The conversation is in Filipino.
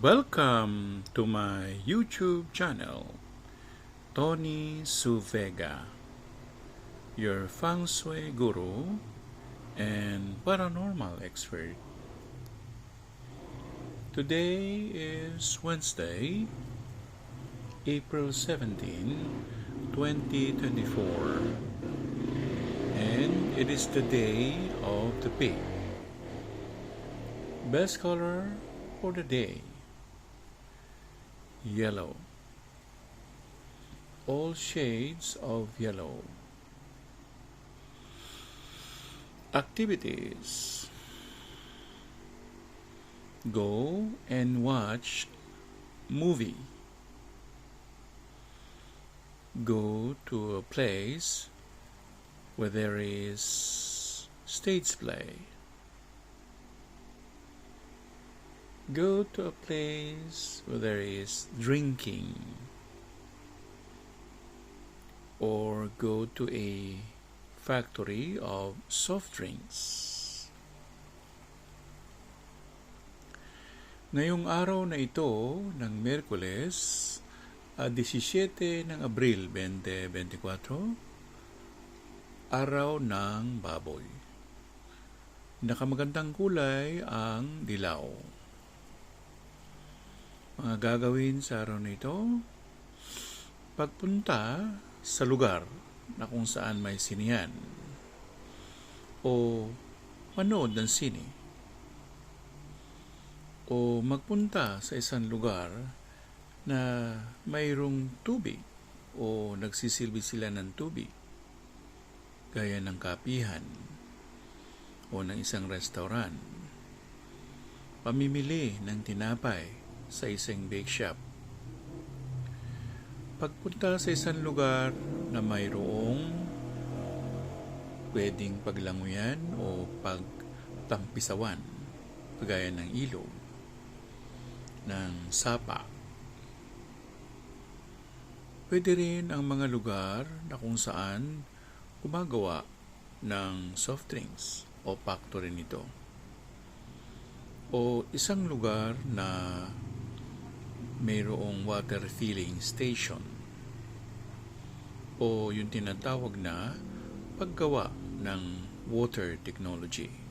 Welcome to my YouTube channel, Tony Suvega, your feng shui guru and paranormal expert. Today is Wednesday, April 17, 2024, and it is the day of the pig. Best color for the day: yellow. All shades of yellow. Activities: go and watch movie. Go to a place where there is stage play. Go to a place where there is drinking, or go to a factory of soft drinks. Ngayong araw na ito ng Miyerkules, 17 ng Abril 2024, araw ng baboy. Nakamagandang kulay ang dilaw. Mga gagawin sa araw na ito: pagpunta sa lugar na kung saan may sinihan o manood ng sine, o magpunta sa isang lugar na mayroong tubig o nagsisilbi sila ng tubig, gaya ng kapihan o ng isang restaurant. Pamimili ng tinapay sa isang bake shop. Pagpunta sa isang lugar na mayroong pwedeng paglanguyan o pagtampisawan, kagaya ng ilog, ng sapa. Pwede rin ang mga lugar na kung saan gumagawa ng soft drinks o factory nito, o isang lugar na mayroong water filling station o yung tinatawag na paggawa ng water technology.